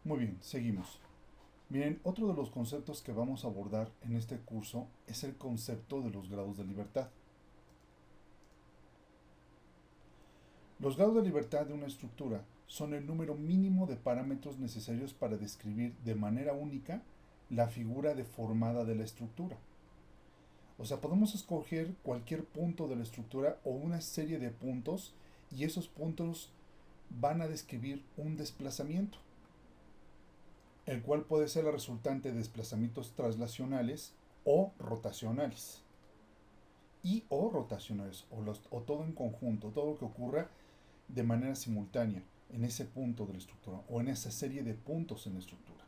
Muy bien, seguimos. Miren, otro de los conceptos que vamos a abordar en este curso es el concepto de los grados de libertad. Los grados de libertad de una estructura son el número mínimo de parámetros necesarios para describir de manera única la figura deformada de la estructura. O sea, podemos escoger cualquier punto de la estructura o una serie de puntos y esos puntos van a describir un desplazamiento, el cual puede ser la resultante de desplazamientos traslacionales o rotacionales. O todo en conjunto, todo lo que ocurra de manera simultánea en ese punto de la estructura o en esa serie de puntos en la estructura.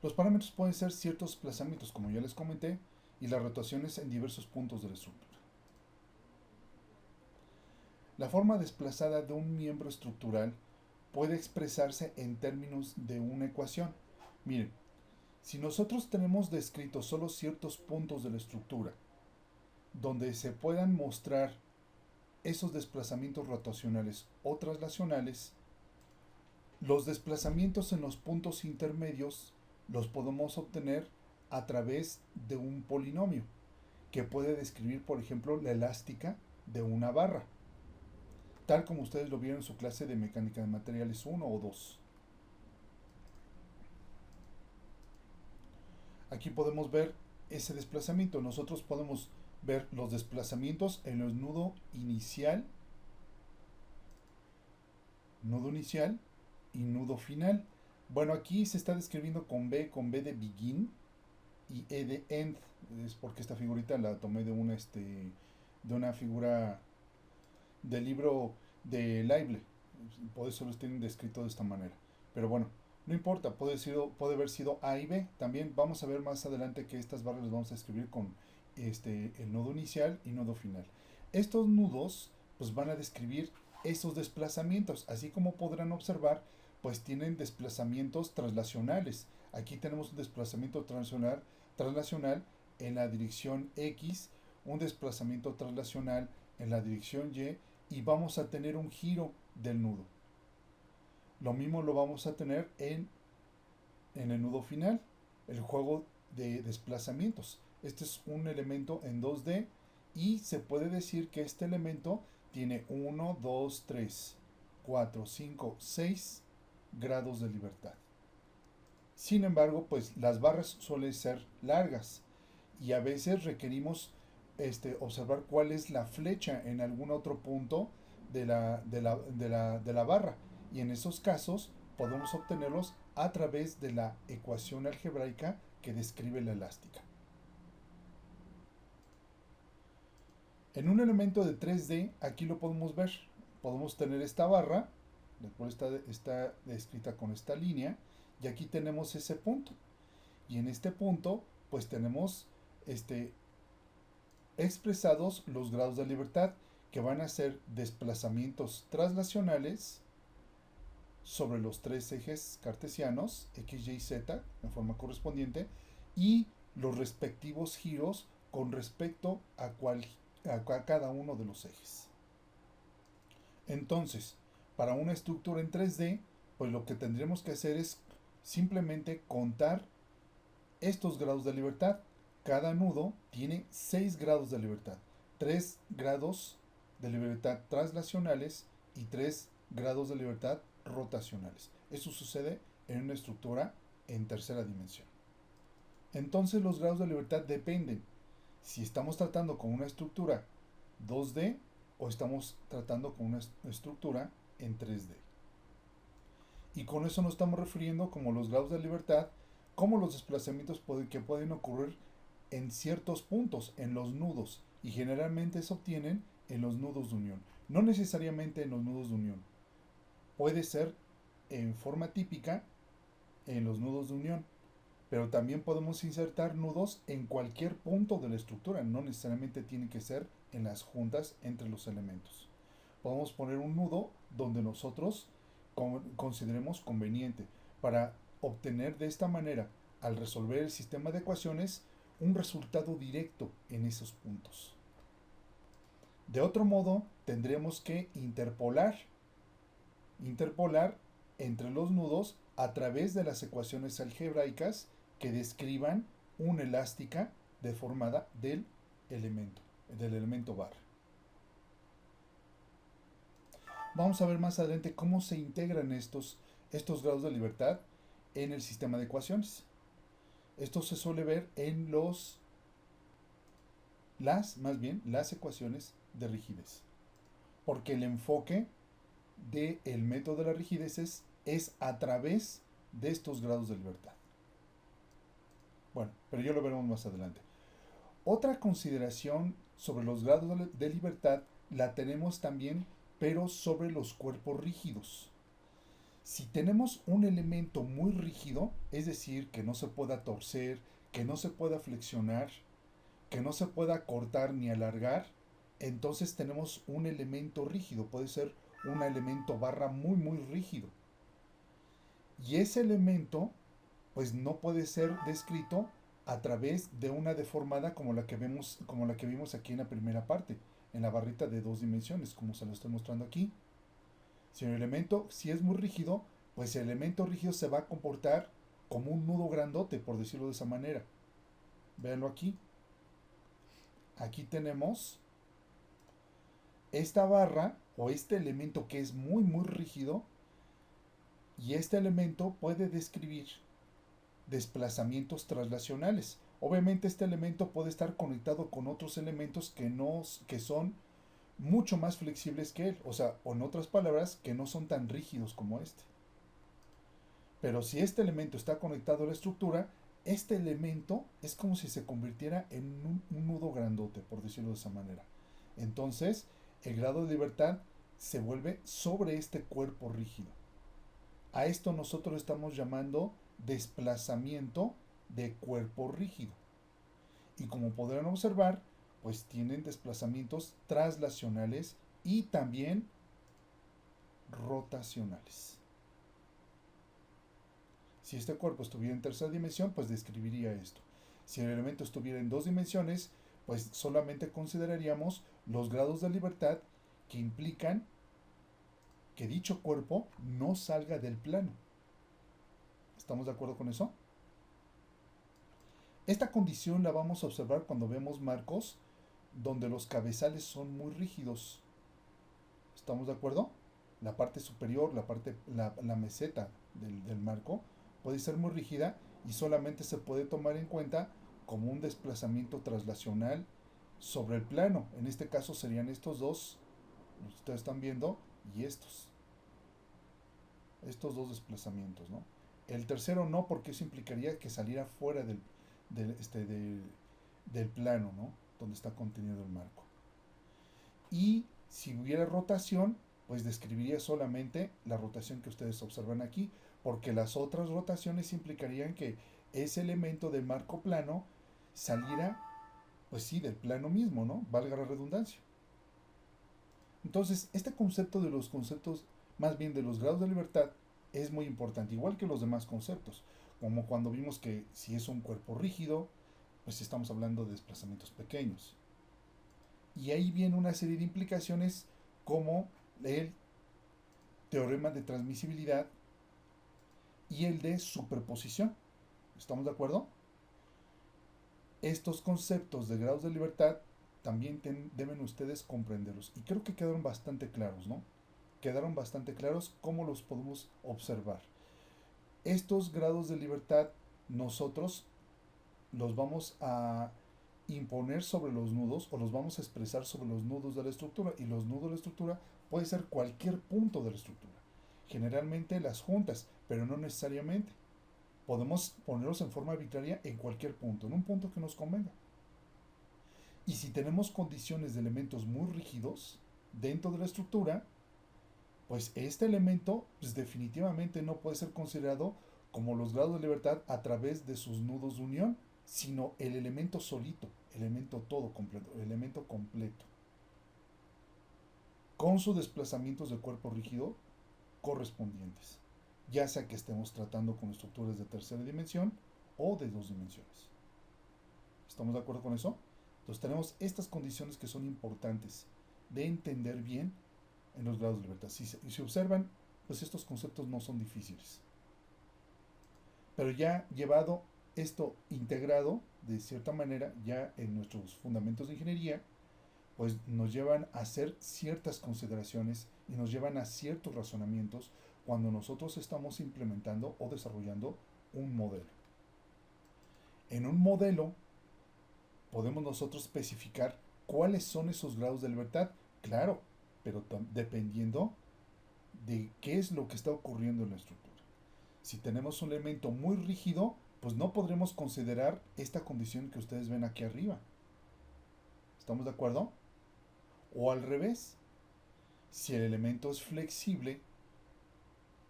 Los parámetros pueden ser ciertos desplazamientos, como ya les comenté, y las rotaciones en diversos puntos de la estructura. La forma desplazada de un miembro estructural puede expresarse en términos de una ecuación. Miren, si nosotros tenemos descritos solo ciertos puntos de la estructura donde se puedan mostrar esos desplazamientos rotacionales o traslacionales, los desplazamientos en los puntos intermedios los podemos obtener a través de un polinomio que puede describir, por ejemplo, la elástica de una barra, tal como ustedes lo vieron en su clase de mecánica de materiales 1 o 2. Aquí podemos ver ese desplazamiento. Nosotros podemos ver los desplazamientos en el nudo inicial y nudo final. Bueno, aquí se está describiendo con B de begin y E de end. Es porque esta figurita la tomé de una figura del libro de Lively. Por eso lo tienen descrito de esta manera. Pero bueno, no importa, puede haber sido A y B. También vamos a ver más adelante que estas barras las vamos a escribir con el nodo inicial y nodo final. Estos nudos pues van a describir esos desplazamientos, así como podrán observar, pues tienen desplazamientos traslacionales. Aquí tenemos un desplazamiento traslacional en la dirección X, un desplazamiento traslacional en la dirección y vamos a tener un giro del nudo. Lo mismo lo vamos a tener en el nudo final, el juego de desplazamientos. Este es un elemento en 2D y se puede decir que este elemento tiene 1, 2, 3, 4, 5, 6 grados de libertad. Sin embargo, pues las barras suelen ser largas y a veces requerimos observar cuál es la flecha en algún otro punto de la barra. Y en esos casos podemos obtenerlos a través de la ecuación algebraica que describe la elástica. En un elemento de 3D, aquí lo podemos ver. Podemos tener esta barra, la cual está descrita con esta línea, y aquí tenemos ese punto. Y en este punto, pues tenemos expresados los grados de libertad, que van a ser desplazamientos traslacionales sobre los tres ejes cartesianos, x, y, z, en forma correspondiente, y los respectivos giros con respecto a cada uno de los ejes. Entonces, para una estructura en 3D, pues lo que tendremos que hacer es simplemente contar estos grados de libertad. Cada nudo tiene 6 grados de libertad, 3 grados de libertad traslacionales y 3 grados de libertad rotacionales. Eso sucede en una estructura en tercera dimensión. Entonces los grados de libertad dependen si estamos tratando con una estructura 2D o estamos tratando con una estructura en 3D. Y con eso nos estamos refiriendo como los grados de libertad, como los desplazamientos que pueden ocurrir en ciertos puntos, en los nudos, y generalmente se obtienen en los nudos de unión. No necesariamente en los nudos de unión. Puede ser en forma típica en los nudos de unión, pero también podemos insertar nudos en cualquier punto de la estructura, no necesariamente tiene que ser en las juntas entre los elementos. Podemos poner un nudo donde nosotros consideremos conveniente para obtener de esta manera, al resolver el sistema de ecuaciones, un resultado directo en esos puntos. De otro modo, tendremos que interpolar interpolar entre los nudos a través de las ecuaciones algebraicas que describan una elástica deformada del elemento barra. Vamos a ver más adelante cómo se integran estos grados de libertad en el sistema de ecuaciones. Esto se suele ver en las ecuaciones de rigidez. Porque el enfoque del método de la rigidez es a través de estos grados de libertad. Bueno, pero ya lo veremos más adelante. Otra consideración sobre los grados de libertad la tenemos también, pero sobre los cuerpos rígidos. Si tenemos un elemento muy rígido, es decir, que no se pueda torcer, que no se pueda flexionar, que no se pueda cortar ni alargar, entonces tenemos un elemento rígido, puede ser un elemento barra muy muy rígido. Y ese elemento pues no puede ser descrito a través de una deformada como la que vimos aquí en la primera parte, en la barrita de 2 dimensiones, como se lo estoy mostrando aquí. Si el elemento, si es muy rígido, pues el elemento rígido se va a comportar como un nudo grandote, por decirlo de esa manera. Véanlo aquí. Aquí tenemos esta barra o este elemento que es muy muy rígido, y este elemento puede describir desplazamientos traslacionales. Obviamente este elemento puede estar conectado con otros elementos que son mucho más flexibles que él, o sea, o en otras palabras, que no son tan rígidos como este. Pero si este elemento está conectado a la estructura, este elemento es como si se convirtiera en un nudo grandote, por decirlo de esa manera. Entonces, el grado de libertad se vuelve sobre este cuerpo rígido. A esto nosotros estamos llamando desplazamiento de cuerpo rígido. Y como podrán observar, pues tienen desplazamientos traslacionales y también rotacionales. Si este cuerpo estuviera en tercera dimensión, pues describiría esto. Si el elemento estuviera en 2 dimensiones, pues solamente consideraríamos los grados de libertad que implican que dicho cuerpo no salga del plano. ¿Estamos de acuerdo con eso? Esta condición la vamos a observar cuando vemos marcos donde los cabezales son muy rígidos. ¿Estamos de acuerdo? La parte superior, la meseta del marco puede ser muy rígida y solamente se puede tomar en cuenta como un desplazamiento traslacional sobre el plano. En este caso serían estos dos, los que ustedes están viendo, y estos dos desplazamientos, ¿no? El tercero no, porque eso implicaría que saliera fuera del plano, ¿no? Donde está contenido el marco. Y si hubiera rotación, pues describiría solamente la rotación que ustedes observan aquí, porque las otras rotaciones implicarían que ese elemento del marco plano saliera, pues sí, del plano mismo, ¿no? Valga la redundancia. Entonces, este concepto de los conceptos, más bien de los grados de libertad, es muy importante, igual que los demás conceptos, como cuando vimos que si es un cuerpo rígido, pues estamos hablando de desplazamientos pequeños. Y ahí viene una serie de implicaciones como el teorema de transmisibilidad y el de superposición. ¿Estamos de acuerdo? Estos conceptos de grados de libertad también deben ustedes comprenderlos. Y creo que quedaron bastante claros, ¿no? Quedaron bastante claros cómo los podemos observar. Estos grados de libertad nosotros los vamos a imponer sobre los nudos o los vamos a expresar sobre los nudos de la estructura, y los nudos de la estructura puede ser cualquier punto de la estructura, generalmente las juntas, pero no necesariamente. Podemos ponerlos en forma arbitraria en cualquier punto, en un punto que nos convenga. Y si tenemos condiciones de elementos muy rígidos dentro de la estructura, pues este elemento pues definitivamente no puede ser considerado como los grados de libertad a través de sus nudos de unión, sino el elemento solito, elemento todo completo, elemento completo, con sus desplazamientos de cuerpo rígido correspondientes, ya sea que estemos tratando con estructuras de tercera dimensión o de 2 dimensiones. ¿Estamos de acuerdo con eso? Entonces tenemos estas condiciones que son importantes de entender bien en los grados de libertad. Si observan, pues estos conceptos no son difíciles. Pero ya llevado esto integrado, de cierta manera, ya en nuestros fundamentos de ingeniería, pues nos llevan a hacer ciertas consideraciones y nos llevan a ciertos razonamientos cuando nosotros estamos implementando o desarrollando un modelo. En un modelo podemos nosotros especificar cuáles son esos grados de libertad, claro, pero dependiendo de qué es lo que está ocurriendo en la estructura. Si tenemos un elemento muy rígido, pues no podremos considerar esta condición que ustedes ven aquí arriba. ¿Estamos de acuerdo? O al revés, si el elemento es flexible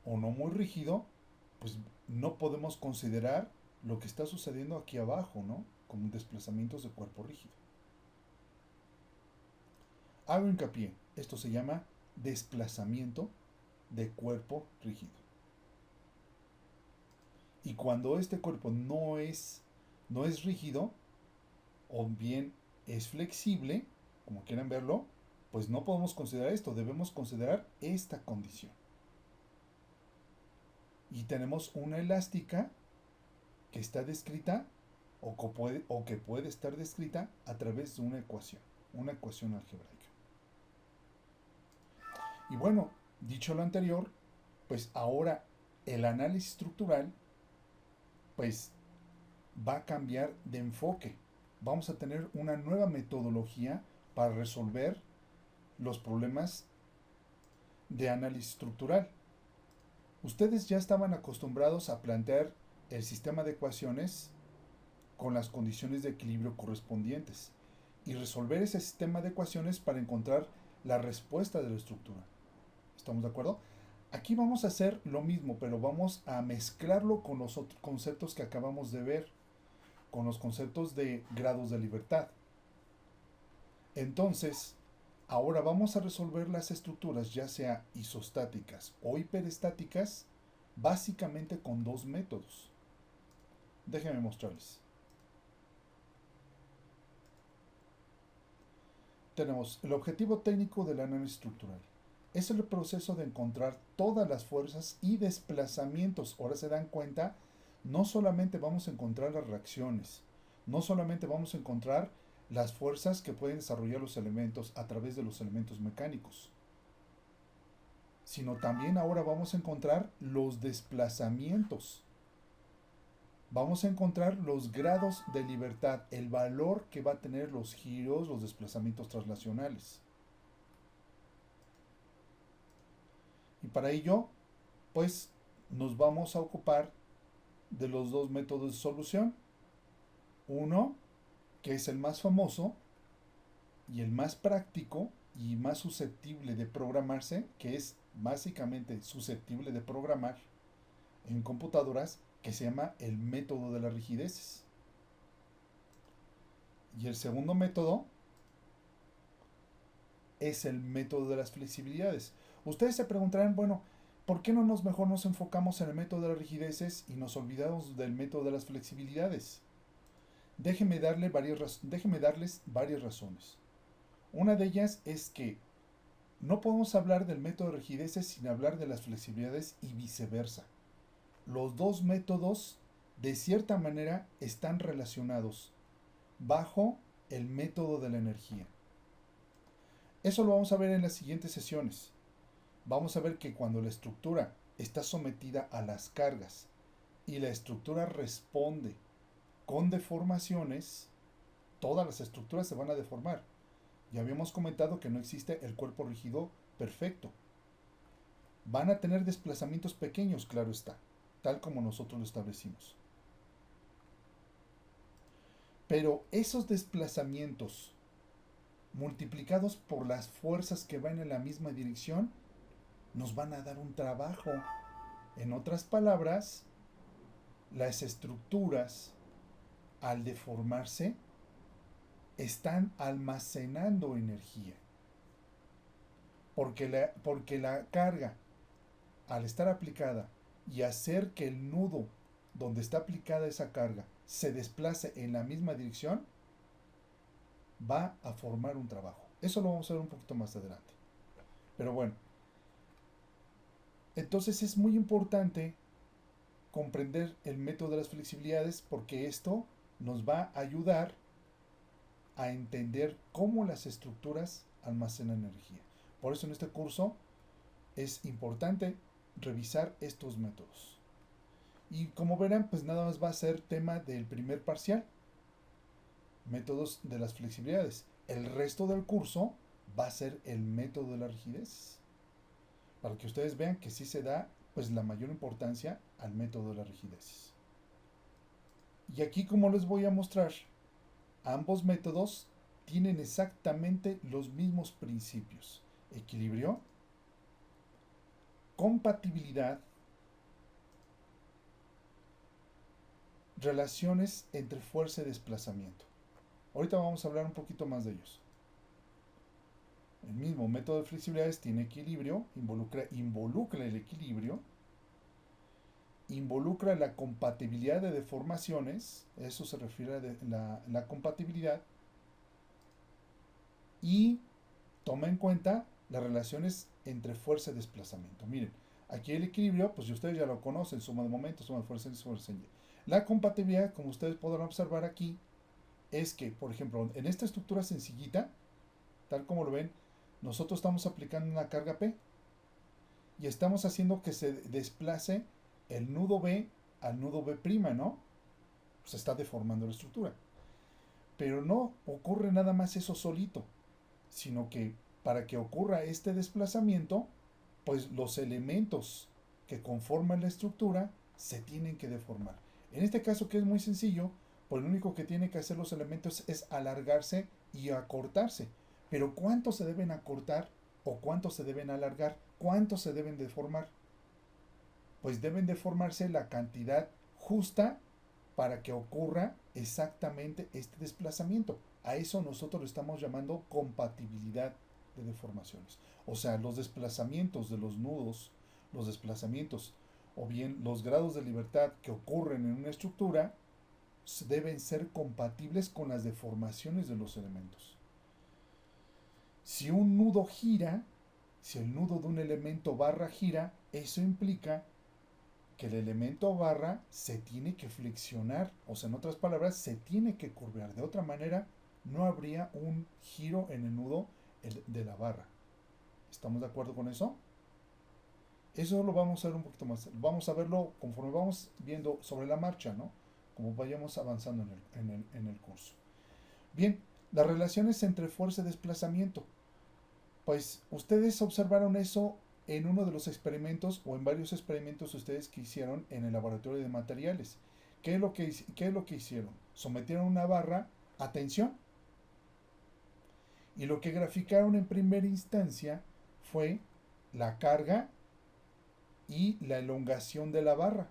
o no muy rígido, pues no podemos considerar lo que está sucediendo aquí abajo, ¿no? Como desplazamientos de cuerpo rígido. Hago hincapié, esto se llama desplazamiento de cuerpo rígido. Y cuando este cuerpo no es rígido, o bien es flexible, como quieran verlo, pues no podemos considerar esto, debemos considerar esta condición. Y tenemos una elástica que está descrita o que puede estar descrita a través de una ecuación algebraica. Y bueno, dicho lo anterior, pues ahora el análisis estructural pues va a cambiar de enfoque. Vamos a tener una nueva metodología para resolver los problemas de análisis estructural. Ustedes ya estaban acostumbrados a plantear el sistema de ecuaciones con las condiciones de equilibrio correspondientes y resolver ese sistema de ecuaciones para encontrar la respuesta de la estructura. ¿Estamos de acuerdo? Aquí vamos a hacer lo mismo, pero vamos a mezclarlo con los otros conceptos que acabamos de ver, con los conceptos de grados de libertad. Entonces, ahora vamos a resolver las estructuras, ya sea isostáticas o hiperestáticas, básicamente con dos métodos. Déjenme mostrarles. Tenemos el objetivo técnico del análisis estructural. Es el proceso de encontrar todas las fuerzas y desplazamientos. Ahora se dan cuenta, no solamente vamos a encontrar las reacciones, no solamente vamos a encontrar las fuerzas que pueden desarrollar los elementos a través de los elementos mecánicos, sino también ahora vamos a encontrar los desplazamientos. Vamos a encontrar los grados de libertad, el valor que va a tener los giros, los desplazamientos traslacionales. Y para ello, pues nos vamos a ocupar de los dos métodos de solución. Uno, que es el más famoso y el más práctico y más susceptible de programarse, que es básicamente susceptible de programar en computadoras, que se llama el método de las rigideces. Y el segundo método es el método de las flexibilidades. Ustedes se preguntarán, bueno, ¿por qué no mejor nos enfocamos en el método de las rigideces y nos olvidamos del método de las flexibilidades? Déjenme darles varias razones. Una de ellas es que no podemos hablar del método de rigideces sin hablar de las flexibilidades y viceversa. Los dos métodos, de cierta manera, están relacionados bajo el método de la energía. Eso lo vamos a ver en las siguientes sesiones. Vamos a ver que cuando la estructura está sometida a las cargas y la estructura responde con deformaciones, todas las estructuras se van a deformar. Ya habíamos comentado que no existe el cuerpo rígido perfecto. Van a tener desplazamientos pequeños, claro está, tal como nosotros lo establecimos. Pero esos desplazamientos multiplicados por las fuerzas que van en la misma dirección nos van a dar un trabajo. En otras palabras, las estructuras, al deformarse, están almacenando energía. Porque la carga, al estar aplicada y hacer que el nudo donde está aplicada esa carga se desplace en la misma dirección, va a formar un trabajo. Eso lo vamos a ver un poquito más adelante. Pero bueno, Entonces es muy importante comprender el método de las flexibilidades porque esto nos va a ayudar a entender cómo las estructuras almacenan energía. Por eso en este curso es importante revisar estos métodos. Y como verán, pues nada más va a ser tema del primer parcial, métodos de las flexibilidades. El resto del curso va a ser el método de la rigidez, para que ustedes vean que sí se da pues la mayor importancia al método de la rigidez. Y aquí, como les voy a mostrar, ambos métodos tienen exactamente los mismos principios: equilibrio, compatibilidad, relaciones entre fuerza y desplazamiento. Ahorita vamos a hablar un poquito más de ellos. El mismo método de flexibilidades tiene equilibrio, involucra el equilibrio, involucra la compatibilidad de deformaciones, eso se refiere a la compatibilidad, y toma en cuenta las relaciones entre fuerza y desplazamiento. Miren, aquí el equilibrio, pues ustedes ya lo conocen: suma de momento, suma de fuerza y fuerza. La compatibilidad, como ustedes podrán observar aquí, es que, por ejemplo, en esta estructura sencillita, tal como lo ven, nosotros estamos aplicando una carga P y estamos haciendo que se desplace el nudo B al nudo B', ¿no? Se está deformando la estructura. Pero no ocurre nada más eso solito, sino que para que ocurra este desplazamiento, pues los elementos que conforman la estructura se tienen que deformar. En este caso, que es muy sencillo, pues lo único que tienen que hacer los elementos es alargarse y acortarse. Pero ¿cuánto se deben acortar o cuánto se deben alargar? ¿Cuánto se deben deformar? Pues deben deformarse la cantidad justa para que ocurra exactamente este desplazamiento. A eso nosotros le estamos llamando compatibilidad de deformaciones. O sea, los desplazamientos de los nudos, los desplazamientos o bien los grados de libertad que ocurren en una estructura deben ser compatibles con las deformaciones de los elementos. Si un nudo gira, si el nudo de un elemento barra gira, eso implica que el elemento barra se tiene que flexionar, o sea, en otras palabras, se tiene que curvear. De otra manera, no habría un giro en el nudo de la barra. ¿Estamos de acuerdo con eso? Eso lo vamos a ver un poquito más. Vamos a verlo conforme vamos viendo sobre la marcha, ¿no? Como vayamos avanzando en el curso. Bien, las relaciones entre fuerza y desplazamiento. Pues ustedes observaron eso en uno de los experimentos o en varios experimentos ustedes que hicieron en el laboratorio de materiales. ¿Qué es lo que hicieron? Sometieron una barra a tensión y lo que graficaron en primera instancia fue la carga y la elongación de la barra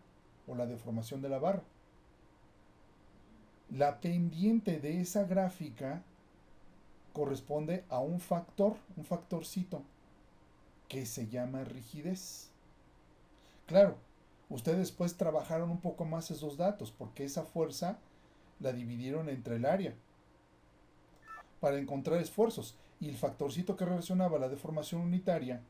o la deformación de la barra. La pendiente de esa gráfica corresponde a un factorcito que se llama rigidez. Claro, ustedes después trabajaron un poco más esos datos porque esa fuerza la dividieron entre el área para encontrar esfuerzos y el factorcito que relacionaba la deformación unitaria,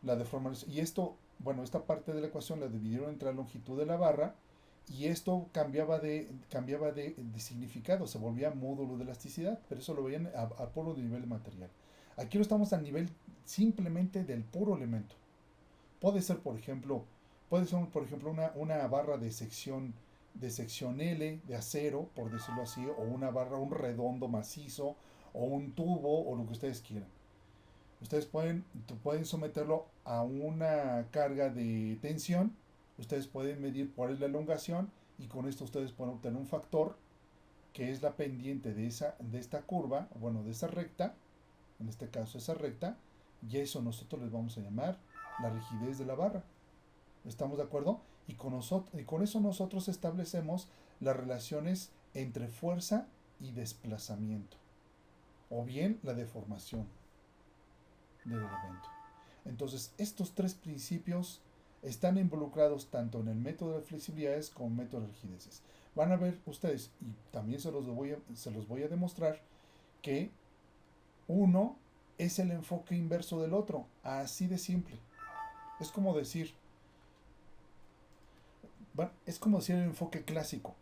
la deformación, y esto, bueno, esta parte de la ecuación la dividieron entre la longitud de la barra y esto cambiaba de significado, se volvía módulo de elasticidad, pero eso lo veían a puro nivel material. Aquí lo estamos a nivel simplemente del puro elemento. Puede ser, por ejemplo, una barra de sección L de acero, por decirlo así, o una barra, un redondo macizo, o un tubo, o lo que ustedes quieran. Ustedes pueden someterlo a una carga de tensión, ustedes pueden medir cuál es la elongación, y con esto ustedes pueden obtener un factor que es la pendiente de esta curva, bueno, de esa recta, en este caso esa recta, y eso nosotros les vamos a llamar la rigidez de la barra. ¿Estamos de acuerdo? Y con eso nosotros establecemos las relaciones entre fuerza y desplazamiento, o bien la deformación del elemento. Entonces, estos tres principios están involucrados tanto en el método de flexibilidades como en el método de rigideces. Van a ver ustedes, y también se los voy a demostrar, que uno es el enfoque inverso del otro, así de simple. Es como decir, bueno, es como decir el enfoque clásico.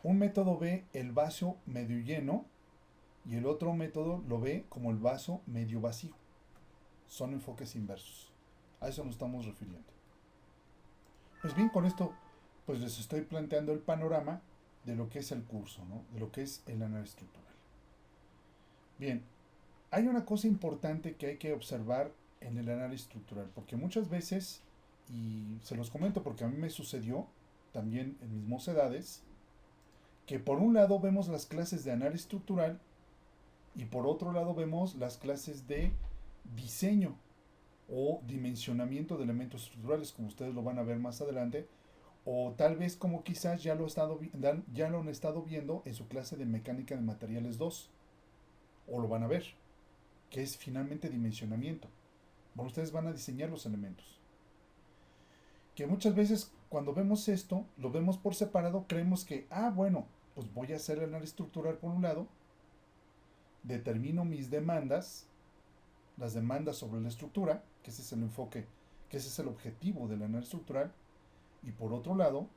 Un método ve el vaso medio lleno y el otro método lo ve como el vaso medio vacío. Son enfoques inversos. A eso nos estamos refiriendo. Pues bien, con esto pues les estoy planteando el panorama de lo que es el curso, ¿no? De lo que es el análisis estructural. Bien, hay una cosa importante que hay que observar en el análisis estructural, porque muchas veces, y se los comento porque a mí me sucedió también en mis mocedades, que por un lado vemos las clases de análisis estructural y por otro lado vemos las clases de diseño o dimensionamiento de elementos estructurales, como ustedes lo van a ver más adelante, o tal vez como quizás ya lo han estado viendo en su clase de mecánica de materiales 2 o lo van a ver, que es finalmente dimensionamiento. Bueno, ustedes van a diseñar los elementos. Que muchas veces cuando vemos esto, lo vemos por separado, creemos que, bueno, pues voy a hacer el análisis estructural por un lado, determino mis demandas, las demandas sobre la estructura, que ese es el enfoque, que ese es el objetivo del análisis estructural, y por otro lado,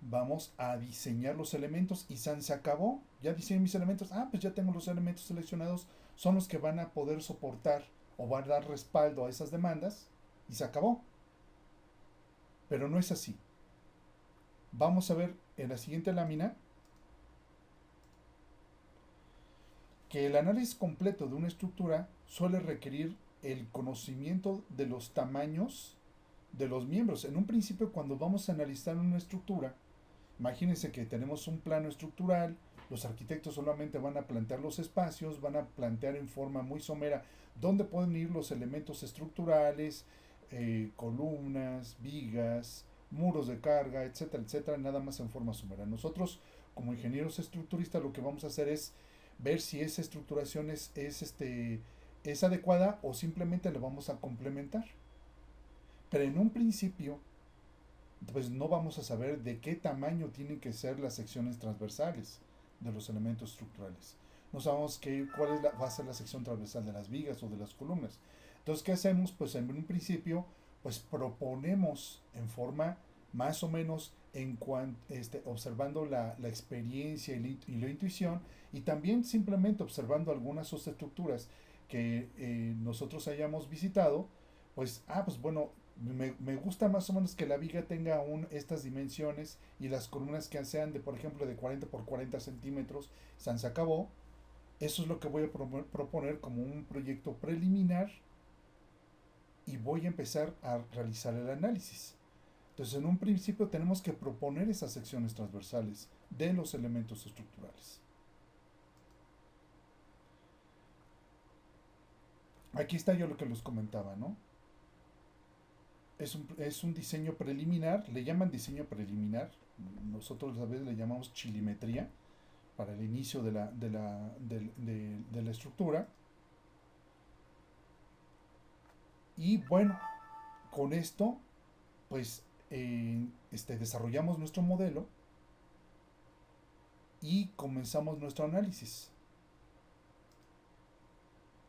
vamos a diseñar los elementos y se acabó, ya diseñé mis elementos, pues ya tengo los elementos seleccionados, son los que van a poder soportar o van a dar respaldo a esas demandas y se acabó. Pero no es así. Vamos a ver en la siguiente lámina que el análisis completo de una estructura suele requerir el conocimiento de los tamaños de los miembros. En un principio, cuando vamos a analizar una estructura, imagínense que tenemos un plano estructural, los arquitectos solamente van a plantear los espacios, van a plantear en forma muy somera dónde pueden ir los elementos estructurales, columnas, vigas, muros de carga, etcétera, etcétera, nada más en forma somera. Nosotros, como ingenieros estructuristas, lo que vamos a hacer es ver si esa estructuración es adecuada o simplemente la vamos a complementar. Pero en un principio, pues no vamos a saber de qué tamaño tienen que ser las secciones transversales de los elementos estructurales. No sabemos cuál va a ser la sección transversal de las vigas o de las columnas. Entonces, ¿qué hacemos? Pues en un principio, pues proponemos en forma más o menos observando la experiencia y la intuición y también simplemente observando algunas estructuras que nosotros hayamos visitado, pues bueno, me gusta más o menos que la viga tenga estas dimensiones y las columnas que sean de, por ejemplo, de 40 por 40 centímetros, se acabó. Eso es lo que voy a proponer como un proyecto preliminar y voy a empezar a realizar el análisis. Entonces, en un principio tenemos que proponer esas secciones transversales de los elementos estructurales. Aquí está yo lo que les comentaba, ¿no? Es un diseño preliminar, le llaman diseño preliminar, nosotros a veces le llamamos chilimetría, para el inicio de la estructura. Y bueno, con esto, pues desarrollamos nuestro modelo y comenzamos nuestro análisis.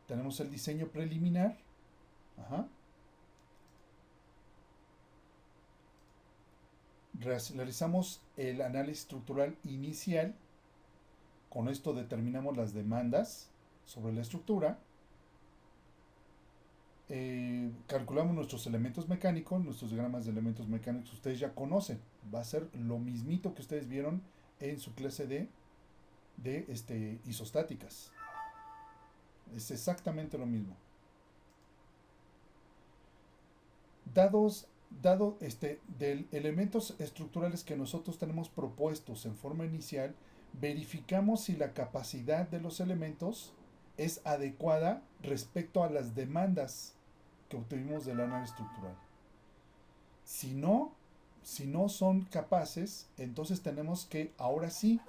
Tenemos el diseño preliminar. Ajá. Realizamos el análisis estructural inicial. Con esto determinamos las demandas sobre la estructura. Calculamos nuestros elementos mecánicos, nuestros diagramas de elementos mecánicos ustedes ya conocen. Va a ser lo mismito que ustedes vieron en su clase de isostáticas. Es exactamente lo mismo. Dado de elementos estructurales que nosotros tenemos propuestos en forma inicial, verificamos si la capacidad de los elementos es adecuada respecto a las demandas que obtuvimos del análisis estructural. Si no son capaces, entonces tenemos que, ahora sí,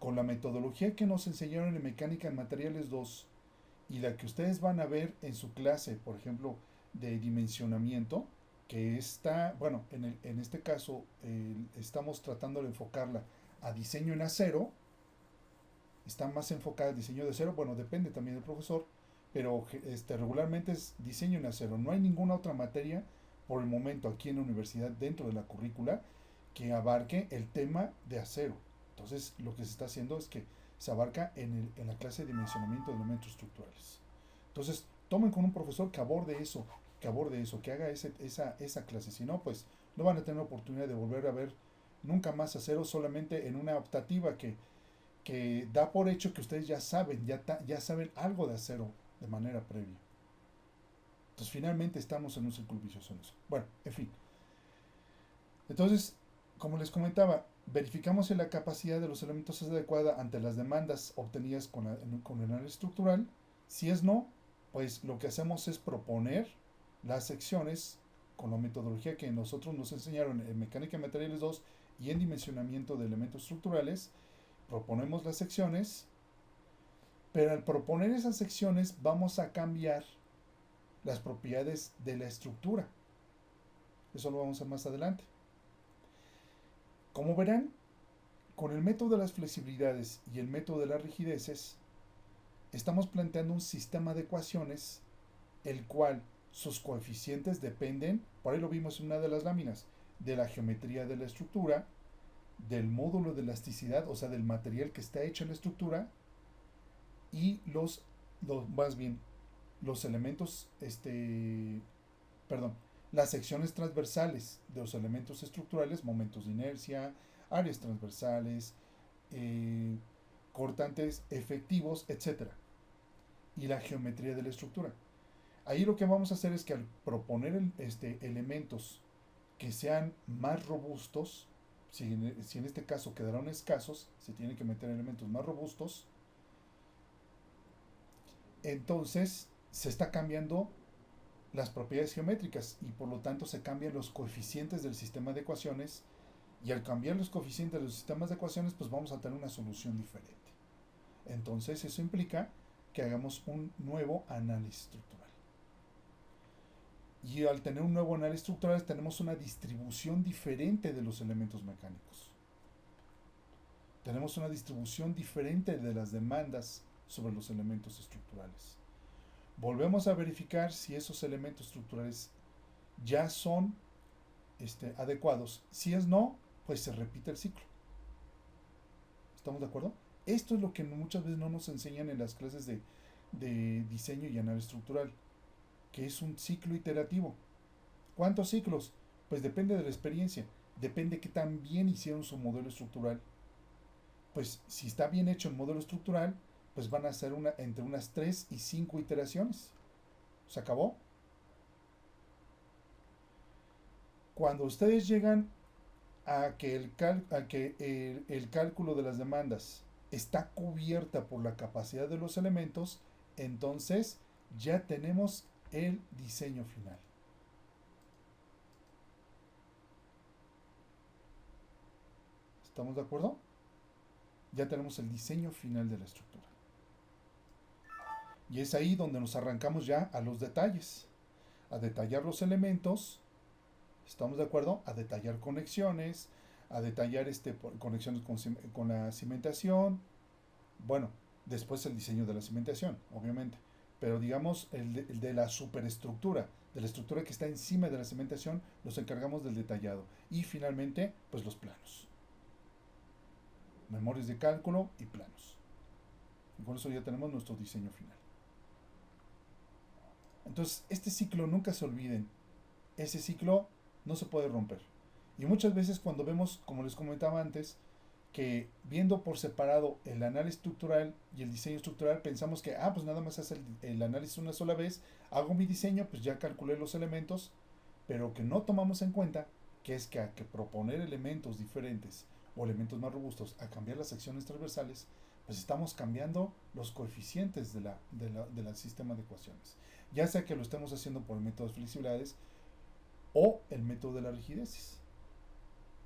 con la metodología que nos enseñaron en Mecánica en Materiales 2 y la que ustedes van a ver en su clase, por ejemplo, de dimensionamiento, que está, bueno, en este caso estamos tratando de enfocarla a diseño en acero, está más enfocada al diseño de acero, bueno, depende también del profesor, pero regularmente es diseño en acero. No hay ninguna otra materia por el momento aquí en la universidad dentro de la currícula que abarque el tema de acero. Entonces lo que se está haciendo es que se abarca en la clase de dimensionamiento de elementos estructurales. Entonces tomen con un profesor que haga esa clase. Si no, pues no van a tener oportunidad de volver a ver nunca más acero, solamente en una optativa que da por hecho que ustedes ya saben, ya saben algo de acero de manera previa. Entonces finalmente estamos en un círculo vicioso en eso. Bueno, en fin. Entonces, como les comentaba, verificamos si la capacidad de los elementos es adecuada ante las demandas obtenidas con el análisis estructural. Si es no, pues lo que hacemos es proponer las secciones con la metodología que nosotros nos enseñaron en Mecánica de Materiales 2 y en Dimensionamiento de Elementos Estructurales. Proponemos las secciones, pero al proponer esas secciones vamos a cambiar las propiedades de la estructura. Eso lo vamos a ver más adelante. Como verán, con el método de las flexibilidades y el método de las rigideces, estamos planteando un sistema de ecuaciones el cual sus coeficientes dependen, por ahí lo vimos en una de las láminas, de la geometría de la estructura, del módulo de elasticidad, o sea, del material que está hecho en la estructura, y más bien, los elementos, las secciones transversales de los elementos estructurales, momentos de inercia, áreas transversales, eh, cortantes efectivos, etc. Y la geometría de la estructura. Ahí lo que vamos a hacer es que al proponer elementos que sean más robustos, si en este caso quedaron escasos, se tienen que meter elementos más robustos, entonces se está cambiando las propiedades geométricas y por lo tanto se cambian los coeficientes del sistema de ecuaciones, y al cambiar los coeficientes de los sistemas de ecuaciones pues vamos a tener una solución diferente. Entonces eso implica que hagamos un nuevo análisis estructural. Y al tener un nuevo análisis estructural tenemos una distribución diferente de los elementos mecánicos. Tenemos una distribución diferente de las demandas sobre los elementos estructurales. Volvemos a verificar si esos elementos estructurales ya son adecuados. Si es no, pues se repite el ciclo. ¿Estamos de acuerdo? Esto es lo que muchas veces no nos enseñan en las clases de diseño y análisis estructural, que es un ciclo iterativo. ¿Cuántos ciclos? Pues depende de la experiencia, depende de qué tan bien hicieron su modelo estructural. Pues si está bien hecho el modelo estructural, pues van a ser entre unas 3 y 5 iteraciones. ¿Se acabó? Cuando ustedes llegan a que el cálculo de las demandas está cubierta por la capacidad de los elementos, entonces ya tenemos el diseño final. ¿Estamos de acuerdo? Ya tenemos el diseño final de la estructura. Y es ahí donde nos arrancamos ya a los detalles, a detallar los elementos. ¿Estamos de acuerdo? A detallar conexiones, a detallar conexiones con la cimentación. Bueno, después el diseño de la cimentación, obviamente. Pero digamos, el de la superestructura, de la estructura que está encima de la cimentación, nos encargamos del detallado. Y finalmente, pues los planos. Memorias de cálculo y planos. Y con eso ya tenemos nuestro diseño final. Entonces, este ciclo nunca se olviden. Ese ciclo no se puede romper. Y muchas veces cuando vemos, como les comentaba antes, que viendo por separado el análisis estructural y el diseño estructural, pensamos que, pues nada más hacer el análisis una sola vez, hago mi diseño, pues ya calculé los elementos, pero que no tomamos en cuenta que es que proponer elementos diferentes o elementos más robustos, a cambiar las secciones transversales, pues estamos cambiando los coeficientes del sistema de ecuaciones. Ya sea que lo estemos haciendo por el método de flexibilidades o el método de las rigideces.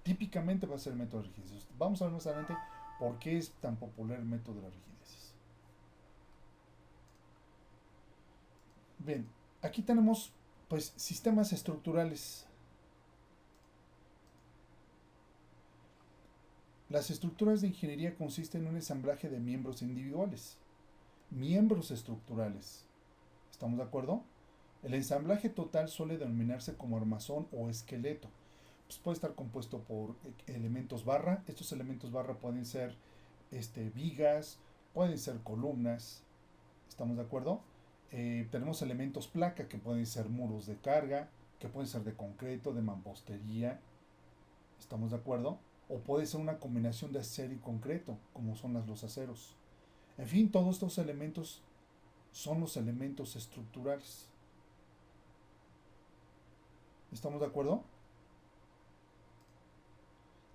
Típicamente va a ser el método de rigideces. Vamos a ver más adelante por qué es tan popular el método de las rigideces. Bien, aquí tenemos pues sistemas estructurales. Las estructuras de ingeniería consisten en un ensamblaje de miembros individuales, miembros estructurales. ¿Estamos de acuerdo? El ensamblaje total suele denominarse como armazón o esqueleto. Pues puede estar compuesto por elementos barra. Estos elementos barra pueden ser vigas, pueden ser columnas. ¿Estamos de acuerdo? Tenemos elementos placa que pueden ser muros de carga, que pueden ser de concreto, de mampostería. ¿Estamos de acuerdo? O puede ser una combinación de acero y concreto, como son los aceros. En fin, todos estos elementos son los elementos estructurales. ¿Estamos de acuerdo?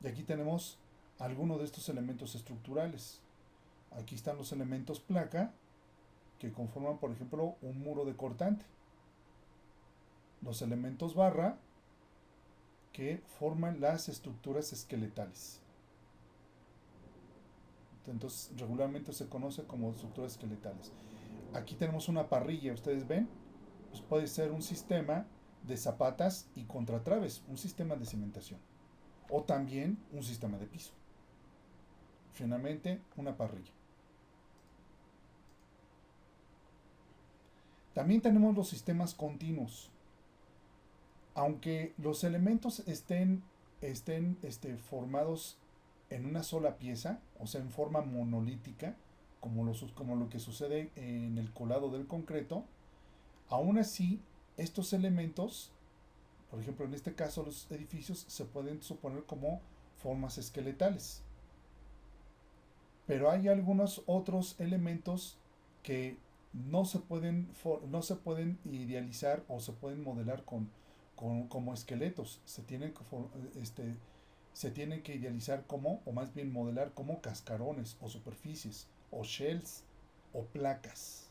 Y aquí tenemos algunos de estos elementos estructurales. Aquí están los elementos placa que conforman, por ejemplo, un muro de cortante. Los elementos barra que forman las estructuras esqueletales. Entonces, regularmente se conoce como estructuras esqueletales. Aquí tenemos una parrilla, ustedes ven, pues puede ser un sistema de zapatas y contratraves, un sistema de cimentación, o también un sistema de piso. Finalmente, una parrilla. También tenemos los sistemas continuos. Aunque los elementos estén formados en una sola pieza, o sea, en forma monolítica, como lo que sucede en el colado del concreto, aún así, estos elementos, por ejemplo, en este caso los edificios, se pueden suponer como formas esqueletales. Pero hay algunos otros elementos que no se pueden idealizar o se pueden modelar como esqueletos. Se tienen que idealizar como, o más bien modelar como cascarones o superficies, o shells, o placas.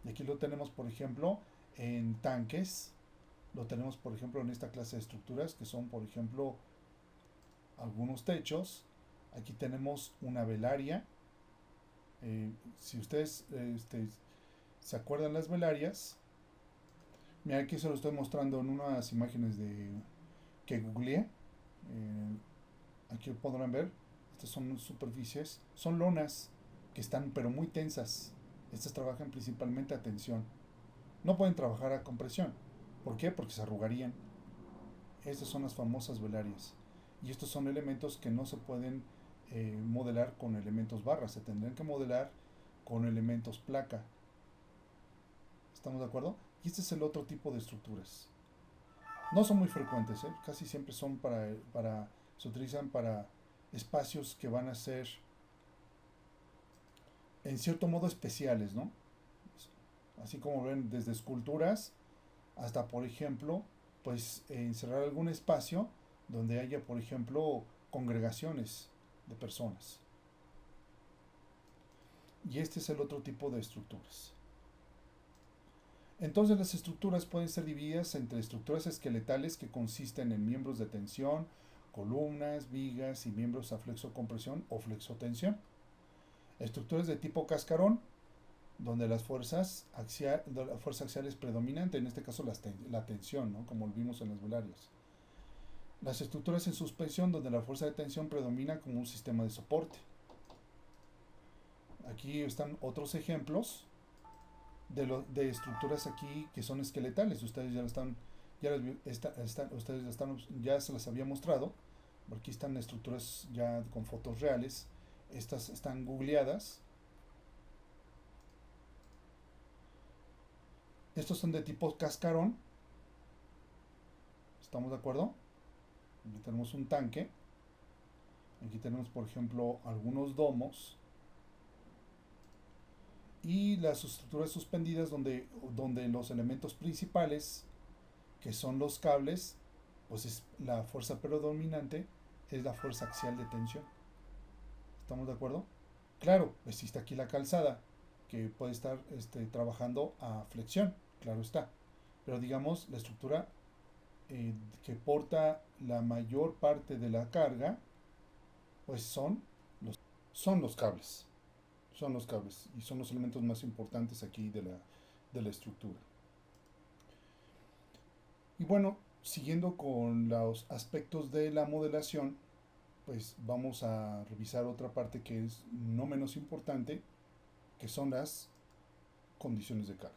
Y aquí lo tenemos, por ejemplo, en tanques. Lo tenemos, por ejemplo, en esta clase de estructuras que son, por ejemplo, algunos techos. Aquí tenemos una velaria. Si ustedes se acuerdan las velarias, mira, aquí se lo estoy mostrando en unas imágenes que googleé. Aquí lo podrán ver. Estas son superficies, son lonas que están pero muy tensas. Estas trabajan principalmente a tensión. No pueden trabajar a compresión. ¿Por qué? Porque se arrugarían. Estas son las famosas velarias. Y estos son elementos que no se pueden modelar con elementos barra. Se tendrían que modelar con elementos placa. ¿Estamos de acuerdo? Y este es el otro tipo de estructuras. No son muy frecuentes, ¿eh? Casi siempre son se utilizan para espacios que van a ser en cierto modo especiales, ¿no? Así como ven, desde esculturas hasta, por ejemplo, pues encerrar algún espacio donde haya, por ejemplo, congregaciones de personas. Y este es el otro tipo de estructuras. Entonces las estructuras pueden ser divididas entre estructuras esqueletales que consisten en miembros de tensión, columnas, vigas y miembros a flexocompresión o flexotensión. Estructuras de tipo cascarón, donde la fuerza axial es predominante, en este caso la tensión, ¿no? Como vimos en las velarias. Las estructuras en suspensión, donde la fuerza de tensión predomina como un sistema de soporte. Aquí están otros ejemplos de estructuras aquí que son esqueletales. Ustedes ya se las había mostrado. Aquí están estructuras ya con fotos reales. Estas están googleadas. Estos son de tipo cascarón. ¿Estamos de acuerdo? Aquí tenemos un tanque. Aquí tenemos, por ejemplo, algunos domos. Y las estructuras suspendidas donde los elementos principales, que son los cables, pues es la fuerza predominante, es la fuerza axial de tensión. ¿Estamos de acuerdo? Claro, existe aquí la calzada, que puede estar trabajando a flexión, claro está. Pero digamos, la estructura que porta la mayor parte de la carga, pues son los cables. Son los cables y son los elementos más importantes aquí de la estructura. Y bueno, siguiendo con los aspectos de la modelación, pues vamos a revisar otra parte que es no menos importante, que son las condiciones de carga.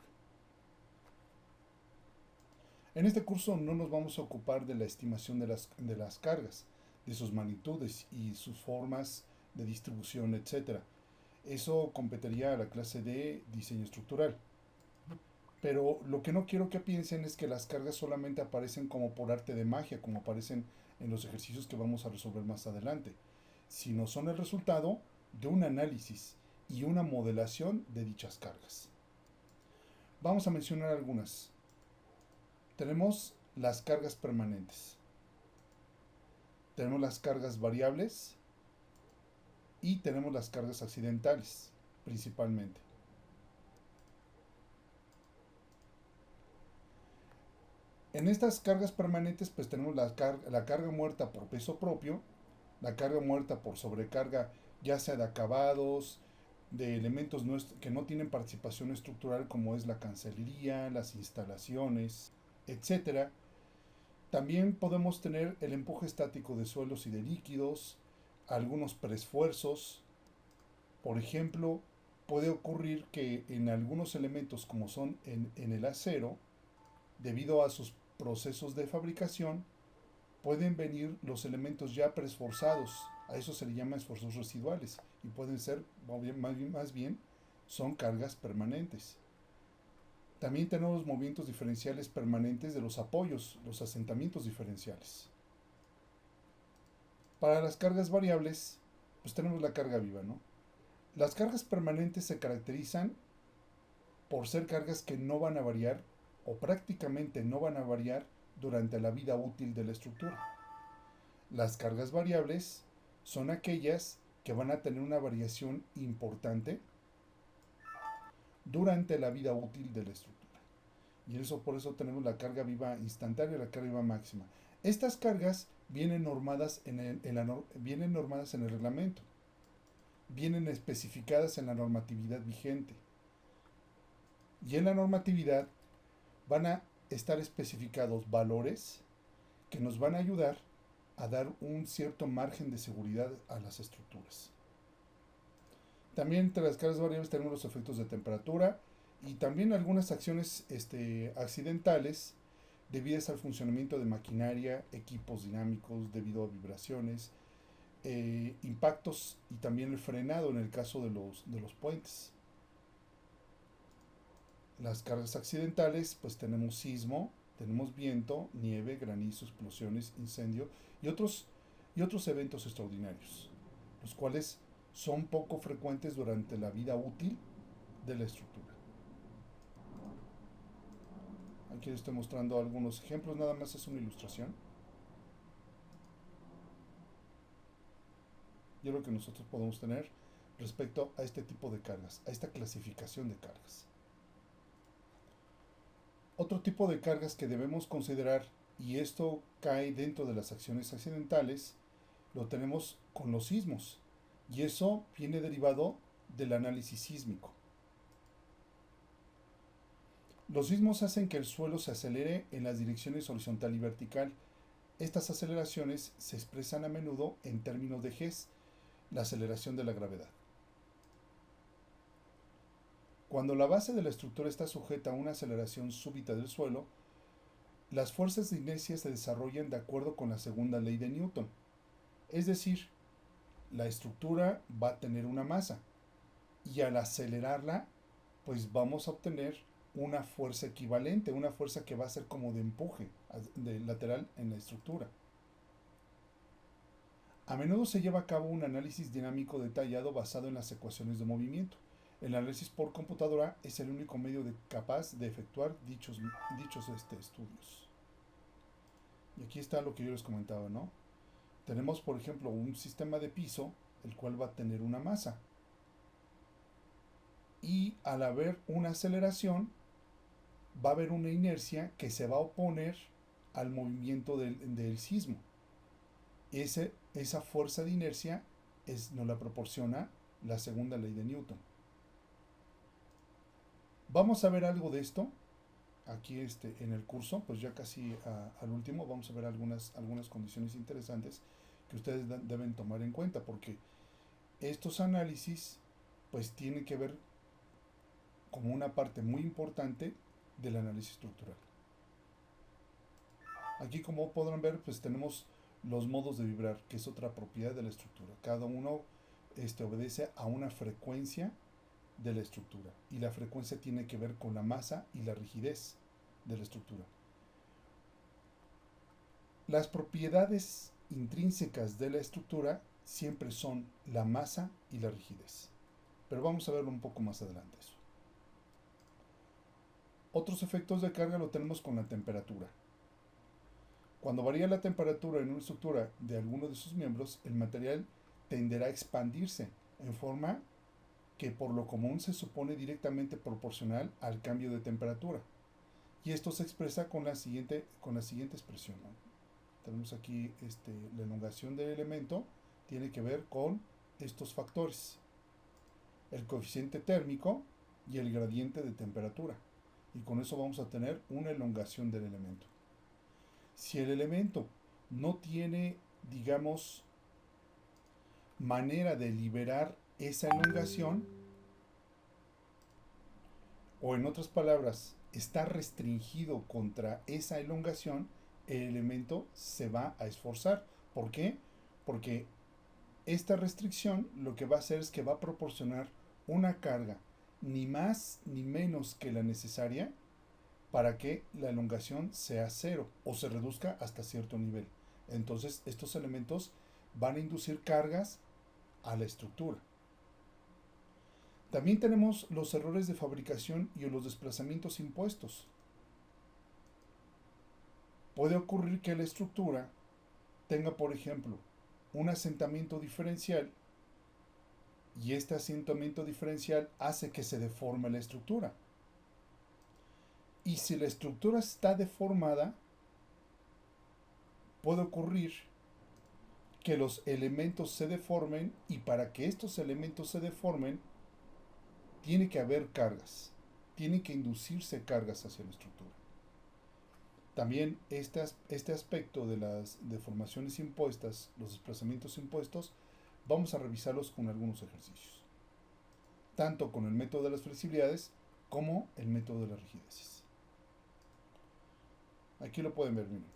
En este curso no nos vamos a ocupar de la estimación de las cargas, de sus magnitudes y sus formas de distribución, etcétera. Eso competiría a la clase de diseño estructural. Pero lo que no quiero que piensen es que las cargas solamente aparecen como por arte de magia, como aparecen en los ejercicios que vamos a resolver más adelante, sino son el resultado de un análisis y una modelación de dichas cargas. Vamos a mencionar algunas. Tenemos las cargas permanentes, tenemos las cargas variables y tenemos las cargas accidentales, principalmente. En estas cargas permanentes pues tenemos la carga muerta por peso propio, la carga muerta por sobrecarga ya sea de acabados, de elementos que no tienen participación estructural como es la cancelería, las instalaciones, etcétera. También podemos tener el empuje estático de suelos y de líquidos, algunos preesfuerzos. Por ejemplo, puede ocurrir que en algunos elementos como son en el acero, debido a sus procesos de fabricación, pueden venir los elementos ya preesforzados. A eso se le llama esfuerzos residuales y pueden ser, más bien, son cargas permanentes. También tenemos movimientos diferenciales permanentes de los apoyos, los asentamientos diferenciales. Para las cargas variables, pues tenemos la carga viva, ¿no? Las cargas permanentes se caracterizan por ser cargas que no van a variar o prácticamente no van a variar durante la vida útil de la estructura. Las cargas variables son aquellas que van a tener una variación importante durante la vida útil de la estructura. Y eso por eso tenemos la carga viva instantánea y la carga viva máxima. Estas cargas vienen normadas vienen normadas en el reglamento, vienen especificadas en la normatividad vigente. Y en la normatividad van a estar especificados valores que nos van a ayudar a dar un cierto margen de seguridad a las estructuras. También entre las cargas variables tenemos los efectos de temperatura y también algunas acciones accidentales debidas al funcionamiento de maquinaria, equipos dinámicos, debido a vibraciones, impactos y también el frenado en el caso de los puentes. Las cargas accidentales, pues tenemos sismo, tenemos viento, nieve, granizo, explosiones, incendio y otros eventos extraordinarios, los cuales son poco frecuentes durante la vida útil de la estructura. Aquí les estoy mostrando algunos ejemplos, nada más es una ilustración. Y es lo que nosotros podemos tener respecto a este tipo de cargas, a esta clasificación de cargas. Otro tipo de cargas que debemos considerar, y esto cae dentro de las acciones accidentales, lo tenemos con los sismos. Y eso viene derivado del análisis sísmico. Los sismos hacen que el suelo se acelere en las direcciones horizontal y vertical. Estas aceleraciones se expresan a menudo en términos de Gs, la aceleración de la gravedad. Cuando la base de la estructura está sujeta a una aceleración súbita del suelo, las fuerzas de inercia se desarrollan de acuerdo con la segunda ley de Newton. Es decir, la estructura va a tener una masa y al acelerarla, pues vamos a obtener una fuerza equivalente, una fuerza que va a ser como de empuje de lateral en la estructura. A menudo se lleva a cabo un análisis dinámico detallado basado en las ecuaciones de movimiento. El análisis por computadora es el único medio capaz de efectuar dichos estudios. Y aquí está lo que yo les comentaba, ¿no? Tenemos, por ejemplo, un sistema de piso, el cual va a tener una masa. Y al haber una aceleración, va a haber una inercia que se va a oponer al movimiento del sismo. Esa fuerza de inercia nos la proporciona la segunda ley de Newton. Vamos a ver algo de esto aquí en el curso, pues ya casi al último vamos a ver algunas condiciones interesantes que ustedes deben tomar en cuenta, porque estos análisis pues tienen que ver como una parte muy importante del análisis estructural. Aquí, como podrán ver, pues tenemos los modos de vibrar, que es otra propiedad de la estructura. Cada uno obedece a una frecuencia de la estructura, y la frecuencia tiene que ver con la masa y la rigidez de la estructura. Las propiedades intrínsecas de la estructura siempre son la masa y la rigidez, pero vamos a verlo un poco más adelante eso. Otros efectos de carga lo tenemos con la temperatura. Cuando varía la temperatura en una estructura de alguno de sus miembros, el material tenderá a expandirse en forma que por lo común se supone directamente proporcional al cambio de temperatura. Y esto se expresa con la siguiente expresión, ¿no? Tenemos aquí la elongación del elemento, tiene que ver con estos factores: el coeficiente térmico y el gradiente de temperatura. Y con eso vamos a tener una elongación del elemento. Si el elemento no tiene, digamos, manera de liberar esa elongación, o en otras palabras, está restringido contra esa elongación, el elemento se va a esforzar. ¿Por qué? Porque esta restricción lo que va a hacer es que va a proporcionar una carga ni más ni menos que la necesaria para que la elongación sea cero o se reduzca hasta cierto nivel. Entonces, estos elementos van a inducir cargas a la estructura. También tenemos los errores de fabricación y los desplazamientos impuestos. Puede ocurrir que la estructura tenga, por ejemplo, un asentamiento diferencial, y este asentamiento diferencial hace que se deforme la estructura. Y si la estructura está deformada, puede ocurrir que los elementos se deformen, y para que estos elementos se deformen, tiene que haber cargas, tiene que inducirse cargas hacia la estructura. También este aspecto de las deformaciones impuestas, los desplazamientos impuestos, vamos a revisarlos con algunos ejercicios, tanto con el método de las flexibilidades como el método de las rigideces. Aquí lo pueden ver, miren.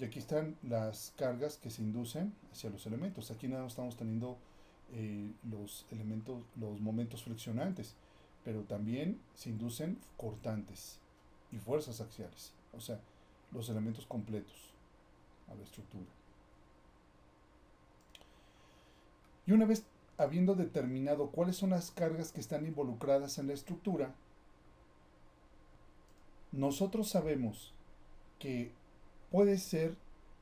Y aquí están las cargas que se inducen hacia los elementos. Aquí nada más estamos teniendo los momentos flexionantes, pero también se inducen cortantes y fuerzas axiales, o sea, los elementos completos a la estructura. Y una vez habiendo determinado cuáles son las cargas que están involucradas en la estructura, nosotros sabemos que puede ser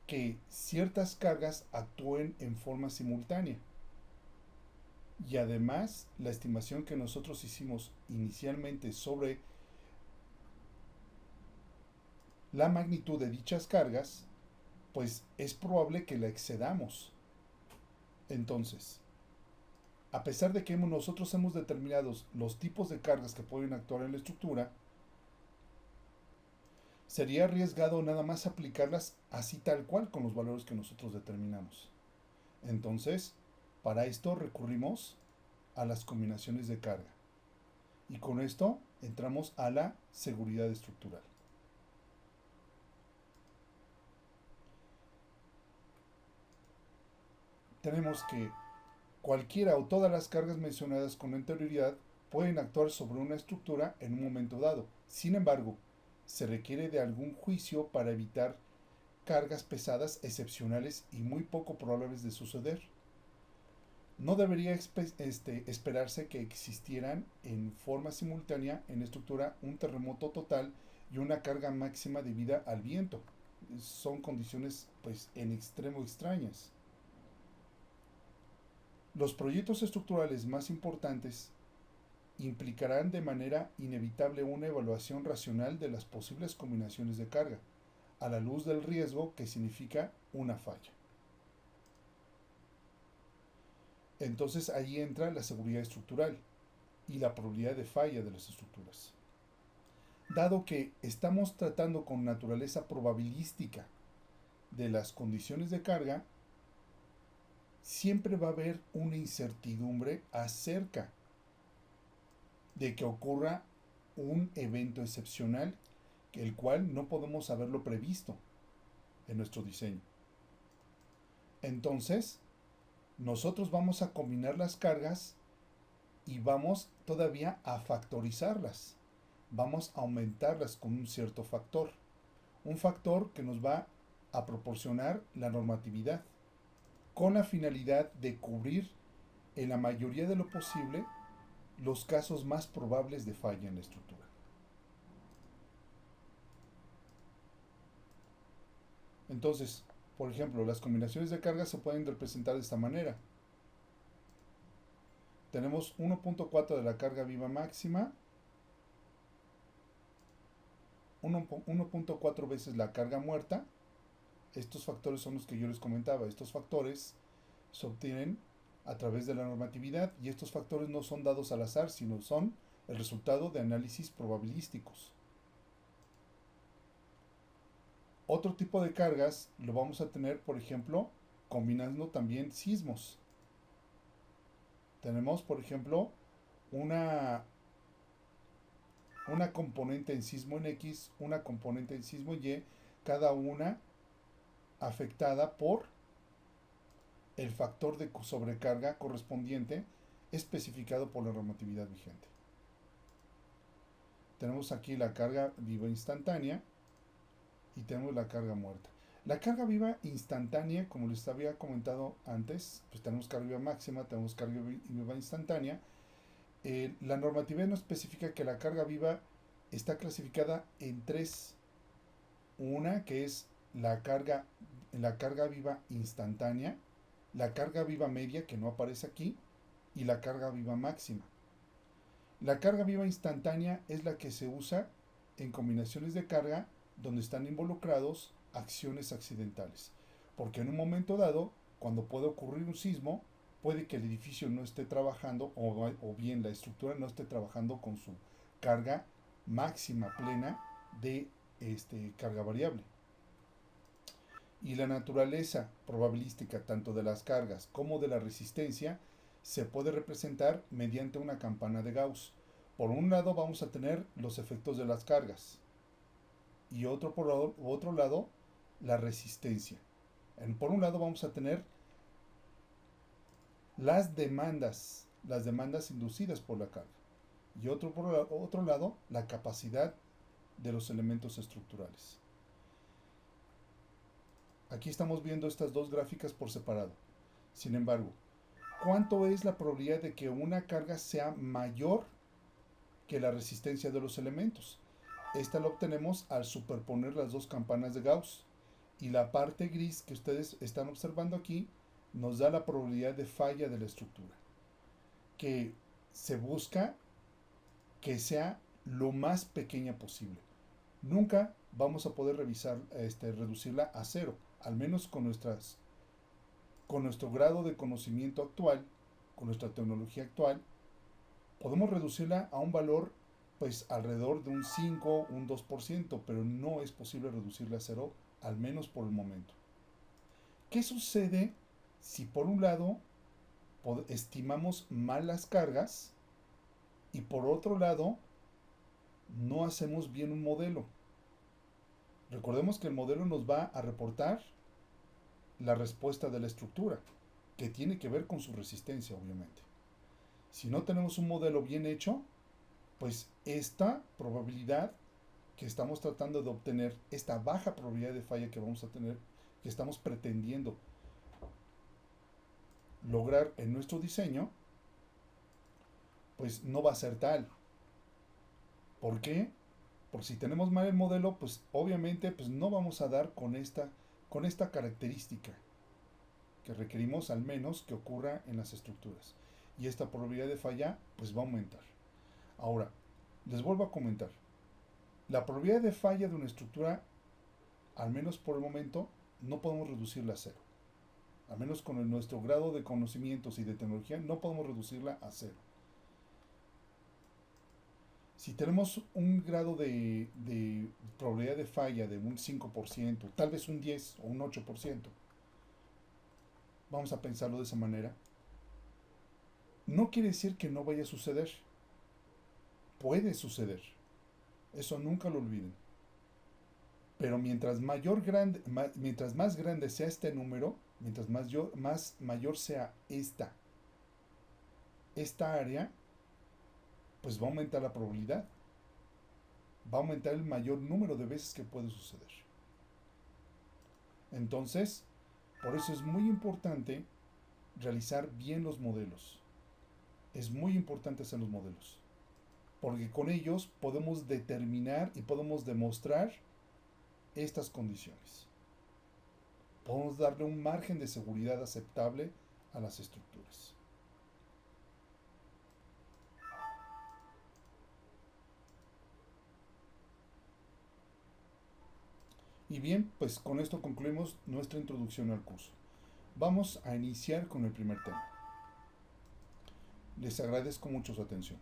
que ciertas cargas actúen en forma simultánea. Y además, la estimación que nosotros hicimos inicialmente sobre la magnitud de dichas cargas, pues es probable que la excedamos. Entonces, a pesar de que nosotros hemos determinado los tipos de cargas que pueden actuar en la estructura, sería arriesgado nada más aplicarlas así tal cual con los valores que nosotros determinamos. Entonces, para esto recurrimos a las combinaciones de carga. Y con esto entramos a la seguridad estructural. Tenemos que cualquiera o todas las cargas mencionadas con anterioridad pueden actuar sobre una estructura en un momento dado. Sin embargo, se requiere de algún juicio para evitar cargas pesadas excepcionales y muy poco probables de suceder. No debería esperarse que existieran en forma simultánea en estructura un terremoto total y una carga máxima debida al viento. Son condiciones pues en extremo extrañas. Los proyectos estructurales más importantes implicarán de manera inevitable una evaluación racional de las posibles combinaciones de carga, a la luz del riesgo que significa una falla. Entonces ahí entra la seguridad estructural y la probabilidad de falla de las estructuras. Dado que estamos tratando con naturaleza probabilística de las condiciones de carga, siempre va a haber una incertidumbre acerca de que ocurra un evento excepcional el cual no podemos haberlo previsto en nuestro diseño. Entonces, nosotros vamos a combinar las cargas y vamos todavía a factorizarlas. Vamos a aumentarlas con un cierto factor. Un factor que nos va a proporcionar la normatividad, con la finalidad de cubrir en la mayoría de lo posible los casos más probables de falla en la estructura. Entonces, por ejemplo, las combinaciones de cargas se pueden representar de esta manera. Tenemos 1.4 de la carga viva máxima, 1.4 veces la carga muerta. Estos factores son los que yo les comentaba. Estos factores se obtienen a través de la normatividad y estos factores no son dados al azar, sino son el resultado de análisis probabilísticos. Otro tipo de cargas lo vamos a tener, por ejemplo, combinando también sismos. Tenemos, por ejemplo, una componente en sismo en X, una componente en sismo Y, cada una afectada por el factor de sobrecarga correspondiente especificado por la normatividad vigente. Tenemos aquí la carga viva instantánea y tenemos la carga muerta. La carga viva instantánea, como les había comentado antes, pues tenemos carga viva máxima, tenemos carga viva instantánea. La normatividad nos especifica que la carga viva está clasificada en tres. Una que es la carga viva instantánea, la carga viva media, que no aparece aquí, y la carga viva máxima. La carga viva instantánea es la que se usa en combinaciones de carga donde están involucrados acciones accidentales. Porque en un momento dado, cuando puede ocurrir un sismo, puede que el edificio no esté trabajando o bien la estructura no esté trabajando con su carga máxima plena de carga variable. Y la naturaleza probabilística tanto de las cargas como de la resistencia se puede representar mediante una campana de Gauss. Por un lado vamos a tener los efectos de las cargas y por otro lado la resistencia. Por un lado vamos a tener las demandas inducidas por la carga y por otro lado la capacidad de los elementos estructurales. Aquí estamos viendo estas dos gráficas por separado. Sin embargo, ¿cuánto es la probabilidad de que una carga sea mayor que la resistencia de los elementos? Esta la obtenemos al superponer las dos campanas de Gauss. Y la parte gris que ustedes están observando aquí nos da la probabilidad de falla de la estructura, que se busca que sea lo más pequeña posible. Nunca vamos a poder reducirla a cero, al menos con nuestro grado de conocimiento actual, con nuestra tecnología actual. Podemos reducirla a un valor pues alrededor de un 5, un 2%, pero no es posible reducirla a cero, al menos por el momento. ¿Qué sucede si por un lado estimamos mal las cargas y por otro lado no hacemos bien un modelo? Recordemos que el modelo nos va a reportar la respuesta de la estructura, que tiene que ver con su resistencia, obviamente. Si no tenemos un modelo bien hecho, pues esta probabilidad que estamos tratando de obtener, esta baja probabilidad de falla que vamos a tener, que estamos pretendiendo lograr en nuestro diseño, pues no va a ser tal. ¿Por qué? Porque si tenemos mal el modelo, pues obviamente pues no vamos a dar con esta característica que requerimos al menos que ocurra en las estructuras. Y esta probabilidad de falla pues va a aumentar. Ahora, les vuelvo a comentar. La probabilidad de falla de una estructura, al menos por el momento, no podemos reducirla a cero. Al menos con nuestro grado de conocimientos y de tecnología, no podemos reducirla a cero. Si tenemos un grado de probabilidad de falla de un 5%, tal vez un 10 o un 8%, vamos a pensarlo de esa manera, no quiere decir que no vaya a suceder. Puede suceder. Eso nunca lo olviden. Pero mientras más grande sea este número, mientras más mayor sea esta área, pues va a aumentar la probabilidad, va a aumentar el mayor número de veces que puede suceder. Entonces, por eso es muy importante realizar bien los modelos. Es muy importante hacer los modelos, porque con ellos podemos determinar y podemos demostrar estas condiciones. Podemos darle un margen de seguridad aceptable a las estructuras. Y bien, pues con esto concluimos nuestra introducción al curso. Vamos a iniciar con el primer tema. Les agradezco mucho su atención.